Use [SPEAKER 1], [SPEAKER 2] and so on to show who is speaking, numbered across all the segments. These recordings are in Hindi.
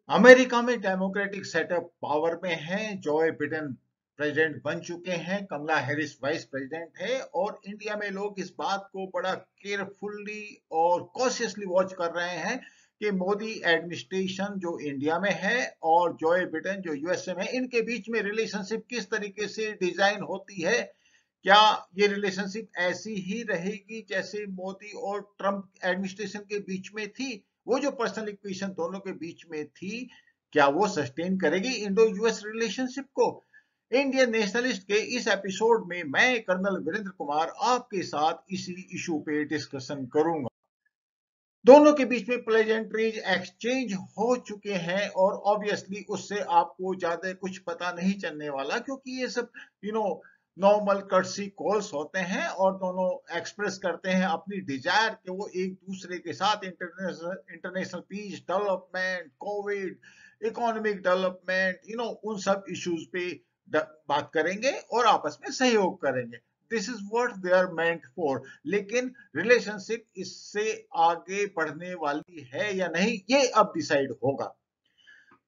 [SPEAKER 1] अमेरिका में डेमोक्रेटिक सेटअप पावर में है। जॉय बिडेन प्रेसिडेंट बन चुके हैं, कमला हैरिस वाइस प्रेसिडेंट है, और इंडिया में लोग इस बात को बड़ा केयरफुली और कॉशियसली वॉच कर रहे हैं कि मोदी एडमिनिस्ट्रेशन जो इंडिया में है और जॉय बिडेन जो यूएसए में है, इनके बीच में रिलेशनशिप किस तरीके से डिजाइन होती है। क्या ये रिलेशनशिप ऐसी ही रहेगी जैसे मोदी और ट्रंप एडमिनिस्ट्रेशन के बीच में थी? वो जो पर्सनल इक्वेशन दोनों के बीच में थी, क्या वो सस्टेन करेगी इंडो यूएस रिलेशनशिप को? इंडियन नेशनलिस्ट के इस एपिसोड में मैं कर्नल वीरेंद्र कुमार आपके साथ इसी इशू पे डिस्कशन करूंगा। दोनों के बीच में प्लेजेंट्रीज एक्सचेंज हो चुके हैं और ऑब्वियसली उससे आपको ज्यादा कुछ पता नहीं चलने वाला, क्योंकि ये सब नॉर्मल कर्सी कॉल्स होते हैं और दोनों एक्सप्रेस करते हैं अपनी डिजायर कि वो एक दूसरे के साथ international peace, development, COVID, economic development, उन सब इश्यूज पे बात करेंगे और आपस में सहयोग करेंगे। This is what they are meant for. लेकिन रिलेशनशिप इससे आगे बढ़ने वाली है या नहीं, ये अब डिसाइड होगा।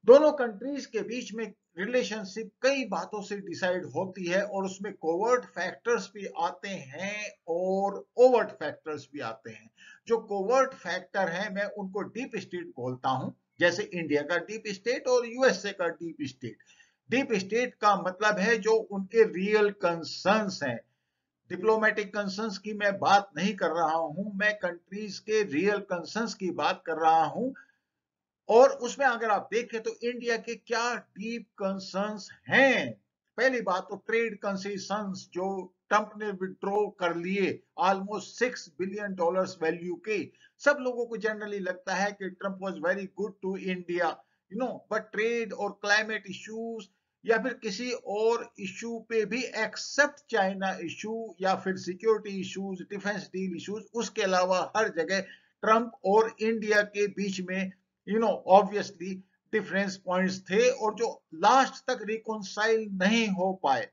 [SPEAKER 1] दोनों कंट्रीज के बीच में रिलेशनशिप कई बातों से डिसाइड होती है और उसमें कोवर्ट फैक्टर्स भी आते हैं और ओवर्ट फैक्टर्स भी आते हैं। जो कोवर्ट फैक्टर है मैं उनको डीप स्टेट बोलता हूं, जैसे इंडिया का डीप स्टेट और यूएसए का डीप स्टेट। डीप स्टेट का मतलब है जो उनके रियल कंसर्न्स हैं। डिप्लोमेटिक कंसर्न्स की मैं बात नहीं कर रहा हूं, मैं कंट्रीज के रियल कंसर्न्स की बात कर रहा हूं। और उसमें अगर आप देखें तो इंडिया के क्या डीप कंसर्न्स हैं। पहली बात तो ट्रेड कंसेशंस जो ट्रंप ने विड्रॉ कर लिए, ऑलमोस्ट $6 बिलियन वैल्यू के। सब लोगों को जनरली लगता है कि Trump was very good to India, but trade और क्लाइमेट इश्यूज या फिर किसी और इशू पे भी, एक्सेप्ट चाइना इशू या फिर security issues, defence deal issues, उसके अलावा हर जगह ट्रंप और इंडिया के बीच में ऑब्वियसली डिफरेंस पॉइंट्स थे और जो लास्ट तक रिकॉन्साइल नहीं हो पाए।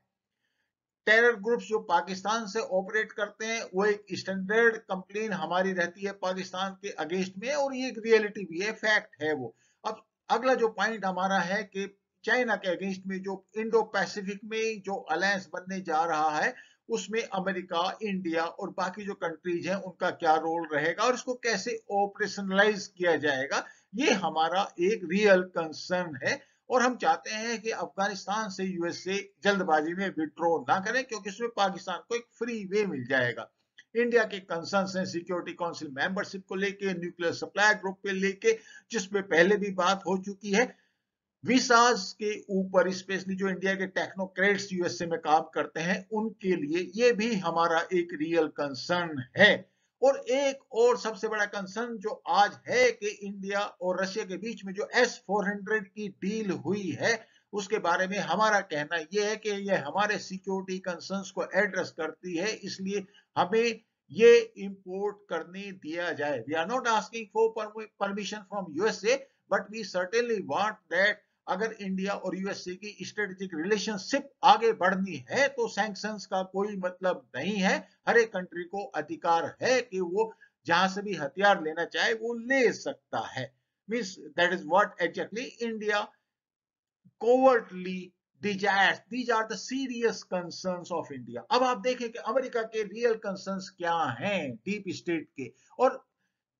[SPEAKER 1] टेरर ग्रुप्स जो पाकिस्तान से ऑपरेट करते हैं, वो एक स्टैंडर्ड कंप्लेन हमारी रहती है पाकिस्तान के अगेंस्ट में, और ये एक रियलिटी भी है, फैक्ट है वो। अब अगला जो पॉइंट हमारा है कि चाइना के अगेंस्ट में जो इंडो पैसिफिक में जो अलायंस बनने जा रहा है, उसमें अमेरिका, इंडिया और बाकी जो कंट्रीज हैं उनका क्या रोल रहेगा और इसको कैसे ऑपरेशनलाइज किया जाएगा, ये हमारा एक रियल कंसर्न है। और हम चाहते हैं कि अफगानिस्तान से यूएसए जल्दबाजी में विड्रॉ ना करें, क्योंकि इसमें पाकिस्तान को एक फ्री वे मिल जाएगा। इंडिया के कंसर्न्स हैं सिक्योरिटी काउंसिल मेंबरशिप को लेके, न्यूक्लियर सप्लाई ग्रुप पे लेके, जिसमें पहले भी बात हो चुकी है। वीसाज के ऊपर स्पेशली जो इंडिया के टेक्नोक्रेट्स यूएसए में काम करते हैं उनके लिए ये भी हमारा एक रियल कंसर्न है। और एक और सबसे बड़ा कंसर्न जो आज है कि इंडिया और रशिया के बीच में जो S-400 की डील हुई है, उसके बारे में हमारा कहना यह है कि यह हमारे सिक्योरिटी कंसर्न्स को एड्रेस करती है, इसलिए हमें ये इंपोर्ट करने दिया जाए। We are not asking for permission from USA, but we certainly want that अगर इंडिया और यूएसए की स्ट्रेटेजिक रिलेशनशिप आगे बढ़नी है तो सैंक्शंस का कोई मतलब नहीं है। हर एक कंट्री को अधिकार है कि वो जहां से भी हथियार लेना चाहे वो ले सकता है। Means that is what exactly India covertly desires. These are the serious concerns of India. अब आप देखें कि अमेरिका के रियल कंसर्न्स क्या हैं डीप स्टेट के। और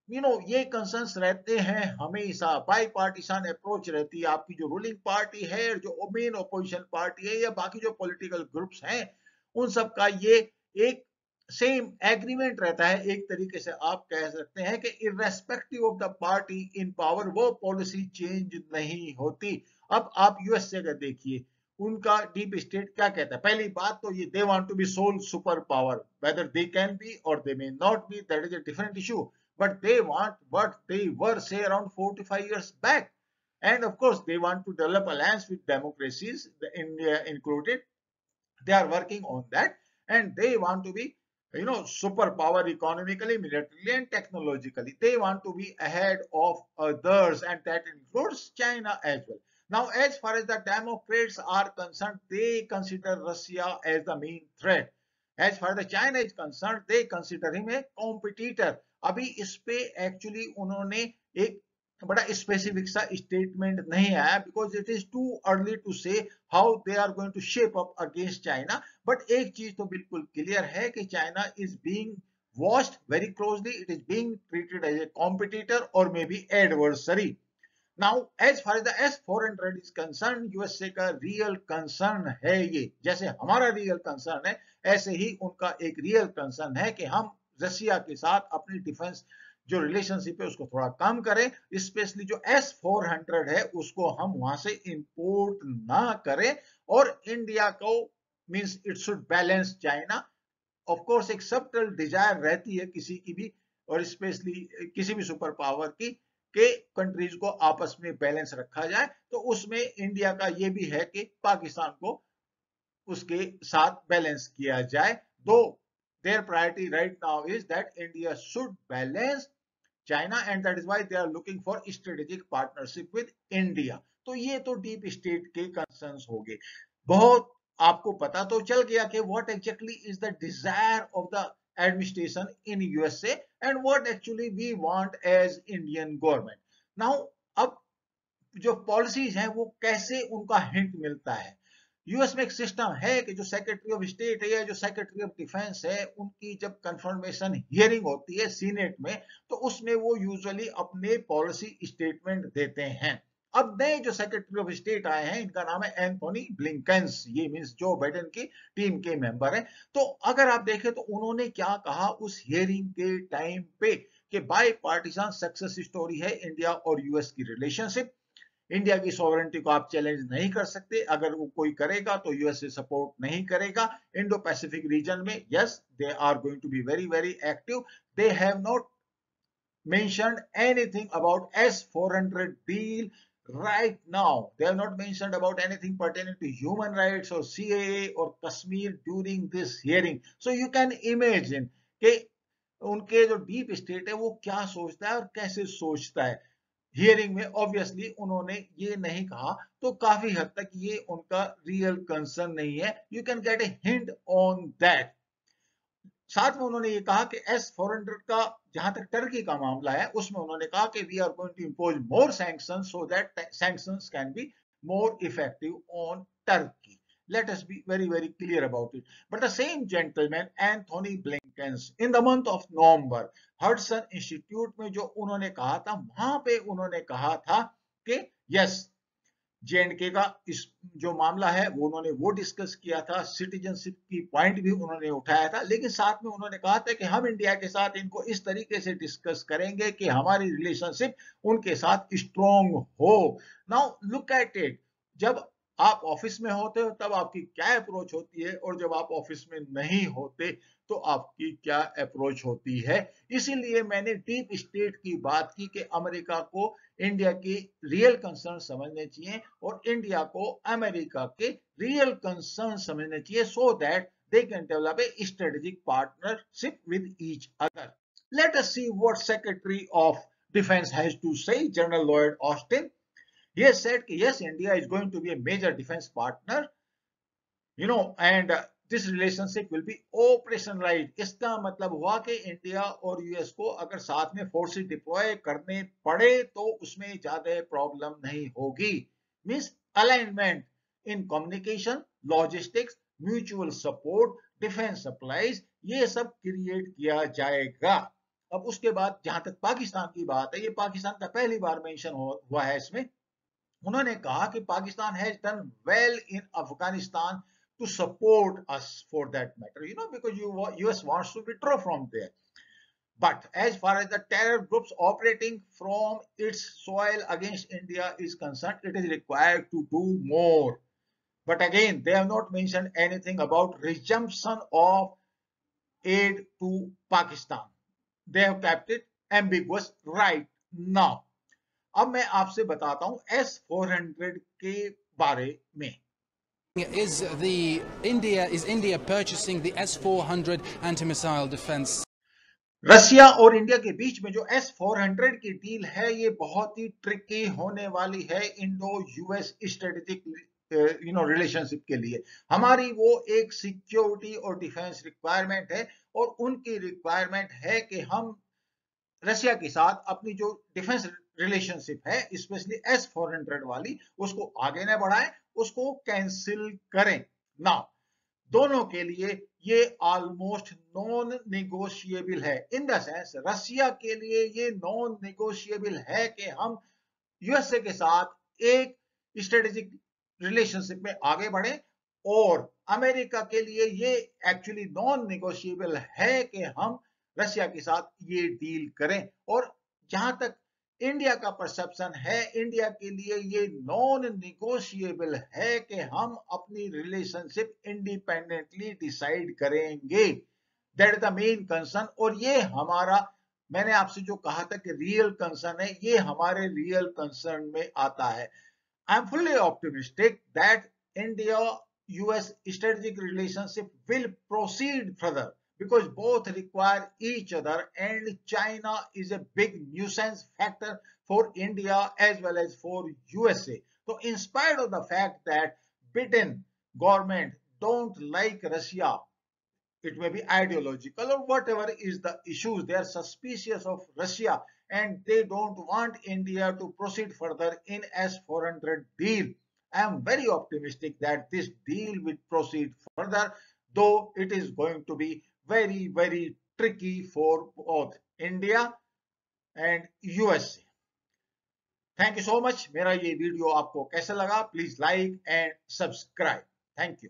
[SPEAKER 1] ये कंसर्न्स रहते हैं हमेशा, बाई पार्टीशन अप्रोच रहती है। आपकी जो रूलिंग पार्टी है, जो मेन ऑपोजिशन पार्टी है, या बाकी जो पॉलिटिकल ग्रुप्स हैं, उन सब का ये एक सेम एग्रीमेंट रहता है। एक तरीके से आप कह सकते हैं कि irrespective of the party in power वो पॉलिसी चेंज नहीं होती। अब आप यूएसए का देखिए, उनका डीप स्टेट क्या कहता है। पहली बात तो ये they want to be sole super power, whether they can be और they may not be, that is a different issue, but they want what they were say around 4 to 5 years back. And of course they want to develop alliance with democracies, India included. They are working on that, and they want to be superpower economically, militarily and technologically. They want to be ahead of others, and that includes China as well. Now as far as the Democrats are concerned, they consider Russia as the main threat. As far as China is concerned, they consider him a competitor. अभी इस पे एक्चुअली उन्होंने एक बड़ा स्पेसिफिक सा स्टेटमेंट नहीं आया, because it is too early to say how they are going to shape up against China. But एक चीज तो बिल्कुल क्लियर है कि China is being watched very closely, it is being treated as a competitor और may be adversary. Now as far as the S-400 is concern, USA का रियल कंसर्न है ये, जैसे हमारा रियल कंसर्न है ऐसे ही उनका एक रियल कंसर्न है कि हम रशिया के साथ अपनी डिफेंस जो रिलेशनशिप है उसको थोड़ा कम करें, स्पेशली जो S-400 है उसको हम वहां से इंपोर्ट ना करें, और इंडिया को means it should balance China. Of course एक सबटल डिजायर रहती है किसी की भी, और स्पेशली किसी भी सुपर पावर की, के कंट्रीज को आपस में बैलेंस रखा जाए, तो उसमें इंडिया का ये भी है कि पाकिस्तान को उसके साथ बैलेंस किया जाए। दो their priority right now is that India should balance China, and that is why they are looking for strategic partnership with India। तो ये तो डीप स्टेट के कंसर्न्स हो गए। बहुत आपको पता तो चल गया कि what exactly is the desire of the administration in USA and what actually we want as Indian government। Now अब जो पॉलिसीज हैं वो कैसे उनका हिंट मिलता है। यूएस में एक सिस्टम है कि जो सेक्रेटरी ऑफ स्टेट है या जो सेक्रेटरी ऑफ डिफेंस है, उनकी जब कंफर्मेशन हियरिंग होती है सीनेट में, तो उसमें वो यूजुअली अपने पॉलिसी स्टेटमेंट देते हैं। अब नए जो सेक्रेटरी ऑफ स्टेट आए हैं, इनका नाम है एंथोनी ब्लिंकन्स, ये मींस जो बाइडेन की टीम के मेंबर हैं। तो अगर आप देखें तो उन्होंने क्या कहा उस हियरिंग के टाइम पे कि बाई पार्टीसान सक्सेस स्टोरी है इंडिया और यूएस की रिलेशनशिप। इंडिया की सॉवरेनिटी को आप चैलेंज नहीं कर सकते, अगर वो कोई करेगा तो यूएसए सपोर्ट नहीं करेगा। इंडो पैसिफिक रीजन में yes they are going to be very very active. They have not mentioned anything about S-400 deal right now. They have not mentioned about anything pertaining to human rights or CAA or Kashmir during this hearing. So you can imagine कि उनके जो डीप स्टेट है वो क्या सोचता है और कैसे सोचता है। हियरिंग में ऑब्वियसली उन्होंने ये नहीं कहा, तो काफी हद तक ये उनका रियल कंसर्न नहीं है। You can get a hint on that. साथ में उन्होंने ये कहा कि S-400 का जहां तक टर्की का मामला है उसमें उन्होंने कहा कि we are going to impose more sanctions so that sanctions can be more effective on Turkey. Let us be very very clear about it. But the same gentleman Anthony Blinken in the month of November Hudson institute में जो उन्होंने कहा था, वहां पे उन्होंने कहा था कि यस J&K का इस जो मामला है वो उन्होंने वो डिस्कस किया था, सिटीजनशिप की पॉइंट भी उन्होंने उठाया था, लेकिन साथ में उन्होंने कहा था कि हम इंडिया के साथ इनको इस तरीके से डिस्कस करेंगे कि हमारी रिलेशनशिप उनके साथ स्ट्रॉन्ग हो। नाउ लुक एट इट, जब आप ऑफिस में होते हो तब आपकी क्या अप्रोच होती है, और जब आप ऑफिस में नहीं होते तो आपकी क्या अप्रोच होती है। इसीलिए मैंने डीप स्टेट की बात की कि अमेरिका को इंडिया की रियल कंसर्न समझने चाहिए और इंडिया को अमेरिका के रियल कंसर्न समझने चाहिए, so that they can develop a strategic partnership with each other. Let us see what Secretary of Defense has to say, General Lloyd Austin. He has said yes, India is going to be a major defense partner, and this relationship will be operationalise. इसका मतलब हुआ कि इंडिया और यूएस को अगर साथ में फोर्सेस डिप्लॉय करने पड़े तो उसमें ज्यादा प्रॉब्लम नहीं होगी। Means alignment in communication, logistics, mutual support, defence supplies, ये सब क्रिएट किया जाएगा। अब उसके बाद जहां तक पाकिस्तान की बात है, ये पाकिस्तान का पहली बार मेंशन हुआ है इसमें। उन्होंने कहा कि Pakistan has done well in Afghanistan to support us for that matter, because US wants to withdraw from there. But as far as the terror groups operating from its soil against India is concerned, it is required to do more. But again, they have not mentioned anything about resumption of aid to Pakistan. They have kept it ambiguous right now. अब मैं आपसे बताता हूं S-400 के बारे में।
[SPEAKER 2] Is India purchasing the S-400 anti-missile defense?
[SPEAKER 1] Russia और इंडिया के बीच में जो S-400 की डील है ये बहुत ही ट्रिकी होने वाली है इंडो यूएस स्ट्रेटेजिक रिलेशनशिप के लिए। हमारी वो एक सिक्योरिटी और डिफेंस रिक्वायरमेंट है, और उनकी रिक्वायरमेंट है कि हम रशिया के साथ अपनी जो डिफेंस रिलेशनशिप है, स्पेशली S-400 वाली, उसको आगे न बढ़ाएं, उसको कैंसिल करें ना। दोनों के लिए ये ऑलमोस्ट नॉन निगोशिएबल है। इन द सेंस रशिया के लिए ये नॉन निगोशिएबल है कि हम यूएसए के साथ एक स्ट्रेटेजिक रिलेशनशिप में आगे बढ़े, और अमेरिका के लिए ये एक्चुअली नॉन निगोशिएबल है कि हम रशिया के साथ ये डील करें। और जहां तक इंडिया का परसेप्शन है, इंडिया के लिए ये नॉन निगोशिएबल है कि हम अपनी रिलेशनशिप इंडिपेंडेंटली डिसाइड करेंगे। That is the main concern. और ये हमारा, मैंने आपसे जो कहा था कि रियल कंसर्न है, ये हमारे रियल कंसर्न में आता है। I am fully optimistic that India US strategic relationship will proceed further because both require each other, and China is a big nuisance factor for India as well as for USA. So in spite of the fact that Biden government don't like Russia, it may be ideological or whatever is the issues, they are suspicious of Russia and they don't want India to proceed further in S-400 deal. I am very optimistic that this deal will proceed further, though it is going to be very, very tricky for both India and USA. Thank you so much. मेरा ये वीडियो आपको कैसा लगा, please like and subscribe. Thank you.